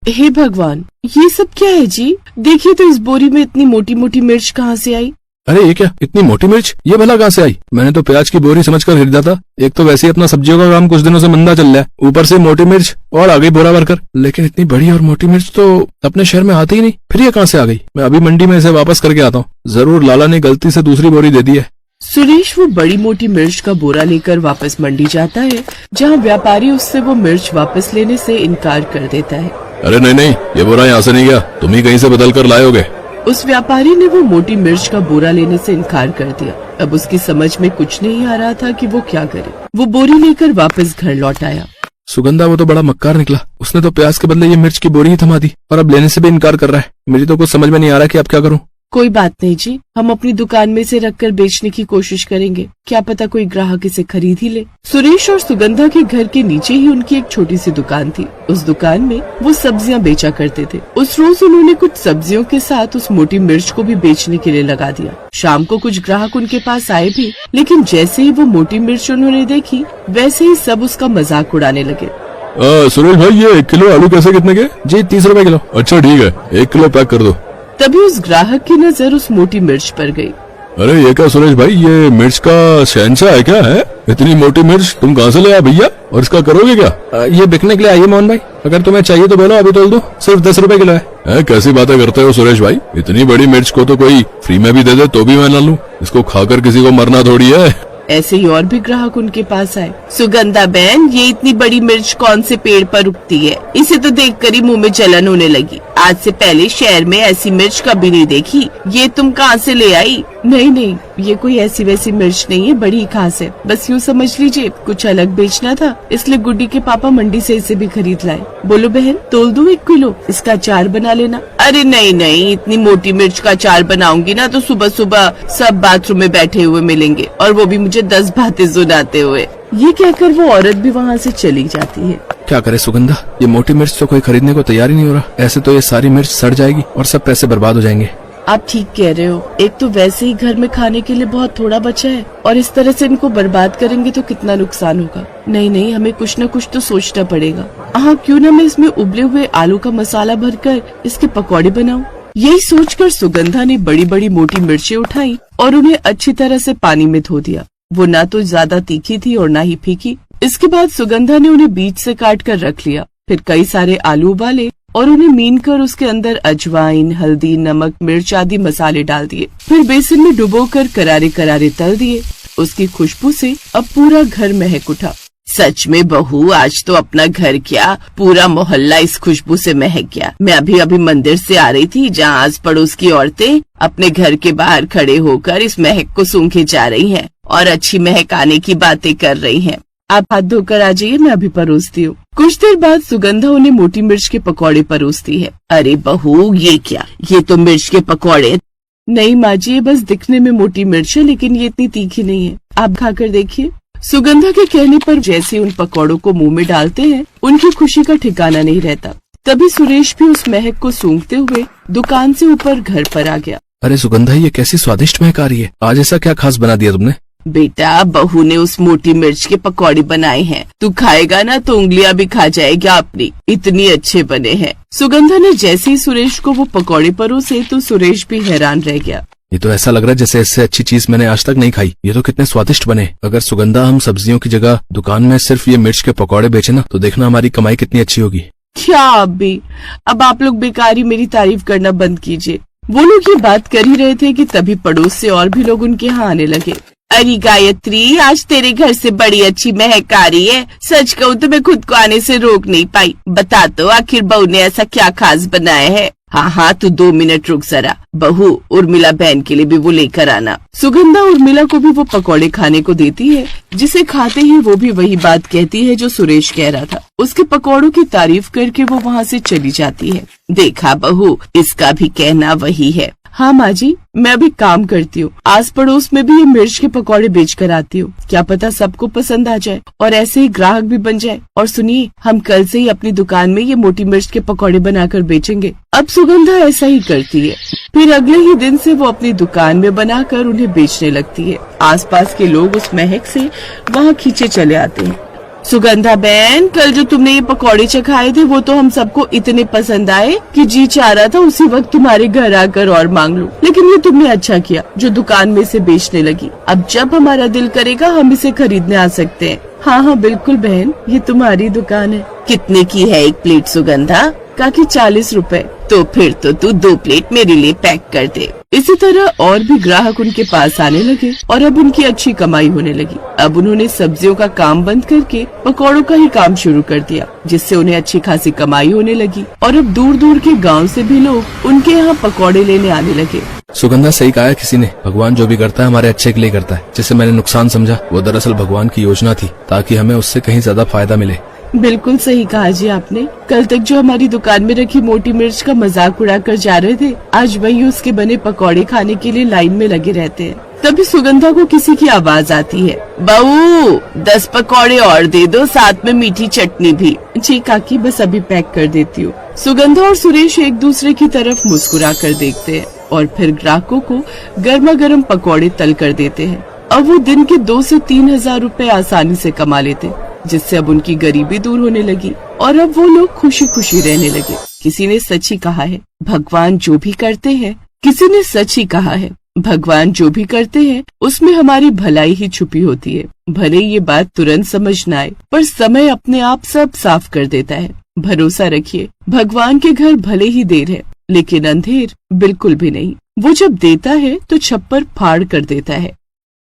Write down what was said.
हे भगवान, ये सब क्या है जी? देखिए तो इस बोरी में इतनी मोटी मोटी मिर्च कहाँ से आई? अरे ये क्या, इतनी मोटी मिर्च ये भला कहाँ से आई? मैंने तो प्याज की बोरी समझकर खरीदा था। एक तो वैसे ही अपना सब्जियों का काम कुछ दिनों से मंदा चल रहा है, ऊपर से मोटी मिर्च और आ गई बोरा भरकर। लेकिन इतनी बड़ी और मोटी मिर्च तो अपने शहर में आती ही नहीं, फिर ये कहाँ से आ गई? मैं अभी मंडी में इसे वापस करके आता हूँ। जरूर लाला ने गलती से दूसरी बोरी दे दी है। सुरेश वो बड़ी मोटी मिर्च का बोरा लेकर वापस मंडी जाता है, जहाँ व्यापारी उससे वो मिर्च वापस लेने से इनकार कर देता है। अरे नहीं, ये बोरा यहाँ से नहीं गया, तुम ही कहीं से बदल कर लाए होगे। उस व्यापारी ने वो मोटी मिर्च का बोरा लेने से इनकार कर दिया। अब उसकी समझ में कुछ नहीं आ रहा था कि वो क्या करे। वो बोरी लेकर वापस घर लौट आया। सुगंधा वो तो बड़ा मक्कार निकला, उसने तो प्याज के बदले ये मिर्च की बोरी ही थमा दी और अब लेने से भी इनकार कर रहा है। मुझे तो कुछ समझ में नहीं आ रहा कि अब क्या करूं। कोई बात नहीं जी, हम अपनी दुकान में से रखकर बेचने की कोशिश करेंगे, क्या पता कोई ग्राहक इसे खरीद ही ले। सुरेश और सुगंधा के घर के नीचे ही उनकी एक छोटी सी दुकान थी। उस दुकान में वो सब्जियां बेचा करते थे। उस रोज उन्होंने कुछ सब्जियों के साथ उस मोटी मिर्च को भी बेचने के लिए लगा दिया। शाम को कुछ ग्राहक उनके पास आए भी, लेकिन जैसे ही वो मोटी मिर्च उन्होंने देखी, वैसे ही सब उसका मजाक उड़ाने लगे। सुरेश भाई, ये 1 किलो आलू कैसे कितने के? जी 30 रुपए किलो। अच्छा ठीक है, 1 किलो पैक कर दो। तभी उस ग्राहक की नजर उस मोटी मिर्च पर गई। अरे ये क्या सुरेश भाई, ये मिर्च का शहंशाह है क्या? है इतनी मोटी मिर्च तुम कहाँ से ले आए भैया, और इसका करोगे क्या? ये बिकने के लिए आई है मोहन भाई, अगर तुम्हें चाहिए तो बोलो, अभी तोल दो, सिर्फ 10 रुपए किलो है। कैसी बातें करते हो सुरेश भाई, इतनी बड़ी मिर्च को तो कोई फ्री में भी दे दे तो भी मैं ना लूं, इसको खाकर किसी को मरना थोड़ी है। ऐसे ही और भी ग्राहक उनके पास आए। सुगंधा बहन, ये इतनी बड़ी मिर्च कौन से पेड़ पर उगती है? इसे तो देखकर ही मुंह में जलन होने लगी। आज से पहले शहर में ऐसी मिर्च कभी नहीं देखी, ये तुम कहाँ से ले आई? नहीं, ये कोई ऐसी वैसी मिर्च नहीं है, बड़ी खास है। बस यूँ समझ लीजिए कुछ अलग बेचना था, इसलिए गुड्डी के पापा मंडी से इसे भी खरीद लाए। बोलो बहन, तोल दूं 1 किलो, इसका अचार बना लेना। अरे नहीं, इतनी मोटी मिर्च का अचार बनाऊंगी ना तो सुबह सुबह सब बाथरूम में बैठे हुए मिलेंगे, और वो भी मुझे 10 बातें सुनाते हुए। ये कहकर वो औरत भी वहाँ से चली जाती है। क्या करे सुगंधा, ये मोटी मिर्च तो कोई खरीदने को तैयार ही नहीं हो रहा। ऐसे तो ये सारी मिर्च सड़ जाएगी और सब पैसे बर्बाद हो जाएंगे। आप ठीक कह रहे हो, एक तो वैसे ही घर में खाने के लिए बहुत थोड़ा बचा है, और इस तरह से इनको बर्बाद करेंगे तो कितना नुकसान होगा। नहीं, हमें कुछ न कुछ तो सोचना पड़ेगा। हाँ, क्यों न मैं इसमें उबले हुए आलू का मसाला भरकर इसके पकौड़े बनाऊं। यही सोचकर सुगंधा ने बड़ी बड़ी मोटी मिर्चें उठाई और उन्हें अच्छी तरह से पानी में धो दिया। वो ना तो ज्यादा तीखी थी और ना ही फीकी। इसके बाद सुगंधा ने उन्हें बीच से काट कर रख लिया। फिर कई सारे आलू उबाले और उन्हें मीन कर उसके अंदर अजवाइन, हल्दी, नमक, मिर्च आदि मसाले डाल दिए। फिर बेसन में डुबोकर करारे करारे तल दिए। उसकी खुशबू से अब पूरा घर महक उठा। सच में बहू, आज तो अपना घर क्या पूरा मोहल्ला इस खुशबू से महक गया। मैं अभी मंदिर से आ रही थी, जहाँ आस पड़ोस की औरतें अपने घर के बाहर खड़े होकर इस महक को सूंघे जा रही हैं और अच्छी महक आने की बातें कर रही हैं। आप हाथ धोकर आ जाइए, मैं अभी परोसती हूँ। कुछ देर बाद सुगंधा उन्हें मोटी मिर्च के पकौड़े परोसती है। अरे बहू, ये क्या, ये तो मिर्च के पकौड़े। नहीं माँ जी, ये बस दिखने में मोटी मिर्च है, लेकिन ये इतनी तीखी नहीं है, आप खाकर देखिए। सुगंधा के कहने पर जैसे उन पकौड़ों को मुंह में डालते हैं, उनकी खुशी का ठिकाना नहीं रहता। तभी सुरेश भी उस महक को सूंघते हुए दुकान से ऊपर घर पर आ गया। अरे सुगंधा, ये कैसी स्वादिष्ट महक आ रही है, आज ऐसा क्या खास बना दिया तुमने? बेटा, बहू ने उस मोटी मिर्च के पकौड़े बनाए हैं, तू खाएगा ना तो उंगलियां भी खा जाएगा अपनी, इतनी अच्छे बने हैं। सुगंधा ने जैसे ही सुरेश को वो पकौड़े परोसे तो सुरेश भी हैरान रह गया। ये तो ऐसा लग रहा है जैसे इससे अच्छी चीज मैंने आज तक नहीं खाई। ये तो कितने स्वादिष्ट बने। अगर सुगंधा, हम सब्जियों की जगह दुकान में सिर्फ ये मिर्च के पकौड़े बेचे ना, तो देखना हमारी कमाई कितनी अच्छी होगी। क्या अभी, अब आप लोग बेकारी मेरी तारीफ करना बंद कीजिए। वो लोग ये बात कर ही रहे थे कि तभी पड़ोस से और भी लोग उनके यहाँ आने लगे। अरे गायत्री, आज तेरे घर से बड़ी अच्छी महक आ रही है। सच कहूँ तो मैं खुद को आने से रोक नहीं पाई। बता तो आखिर बहू ने ऐसा क्या खास बनाया है? हाँ, तू 2 मिनट रुक जरा। बहू, उर्मिला बहन के लिए भी वो लेकर आना। सुगंधा उर्मिला को भी वो पकौड़े खाने को देती है, जिसे खाते ही वो भी वही बात कहती है जो सुरेश कह रहा था। उसके पकौड़ों की तारीफ करके वो वहाँ से चली जाती है। देखा बहू, इसका भी कहना वही है। हाँ माँ जी, मैं अभी काम करती हूँ, आस पड़ोस में भी ये मिर्च के पकौड़े बेच कर आती हूँ। क्या पता सबको पसंद आ जाए और ऐसे ही ग्राहक भी बन जाए। और सुनिए, हम कल से ही अपनी दुकान में ये मोटी मिर्च के पकौड़े बनाकर बेचेंगे। अब सुगंधा ऐसा ही करती है। फिर अगले ही दिन से वो अपनी दुकान में बनाकर उन्हें बेचने लगती है। आसपास के लोग उस महक से वहाँ खींचे चले आते हैं। सुगंधा बहन, कल जो तुमने ये पकौड़े चखाए थे वो तो हम सबको इतने पसंद आए कि जी चाह रहा था उसी वक्त तुम्हारे घर आकर और मांग लूं। लेकिन ये तुमने अच्छा किया जो दुकान में से बेचने लगी। अब जब हमारा दिल करेगा हम इसे खरीदने आ सकते हैं। हाँ हाँ बिल्कुल बहन, ये तुम्हारी दुकान है। कितने की है एक प्लेट सुगंधा? काकी 40 रुपए। तो फिर तो तू 2 प्लेट मेरे लिए पैक कर दे। इसी तरह और भी ग्राहक उनके पास आने लगे और अब उनकी अच्छी कमाई होने लगी। अब उन्होंने सब्जियों का काम बंद करके पकौड़ों का ही काम शुरू कर दिया, जिससे उन्हें अच्छी खासी कमाई होने लगी। और अब दूर दूर के गांव से भी लोग उनके यहाँ पकौड़े लेने आने लगे। सुगंधा, सही कहा है किसी ने, भगवान जो भी करता है हमारे अच्छे के लिए करता है। जिसे मैंने नुकसान समझा वो दरअसल भगवान की योजना थी, ताकि हमें उससे कहीं ज्यादा फायदा मिले। बिल्कुल सही कहा जी आपने। कल तक जो हमारी दुकान में रखी मोटी मिर्च का मजाक उड़ा कर जा रहे थे, आज वही उसके बने पकौड़े खाने के लिए लाइन में लगे रहते हैं। तभी सुगंधा को किसी की आवाज आती है, बहू 10 पकौड़े और दे दो, साथ में मीठी चटनी भी। जी काकी, बस अभी पैक कर देती हूँ। सुगंधा और सुरेश एक दूसरे की तरफ मुस्कुरा कर देखते हैं और फिर ग्राहकों को गर्मा गर्म पकौड़े तल कर देते हैं। अब वो दिन के 2 से 3 हजार रुपए आसानी से कमा लेते, जिससे अब उनकी गरीबी दूर होने लगी और अब वो लोग खुशी खुशी रहने लगे। किसी ने सच ही कहा है, भगवान जो भी करते हैं, किसी ने सच ही कहा है, भगवान जो भी करते हैं उसमें हमारी भलाई ही छुपी होती है। भले ये बात तुरंत समझ न आए, पर समय अपने आप सब साफ कर देता है। भरोसा रखिए, भगवान के घर भले ही देर है, लेकिन अंधेर बिल्कुल भी नहीं। वो जब देता है तो छप्पर फाड़ कर देता है।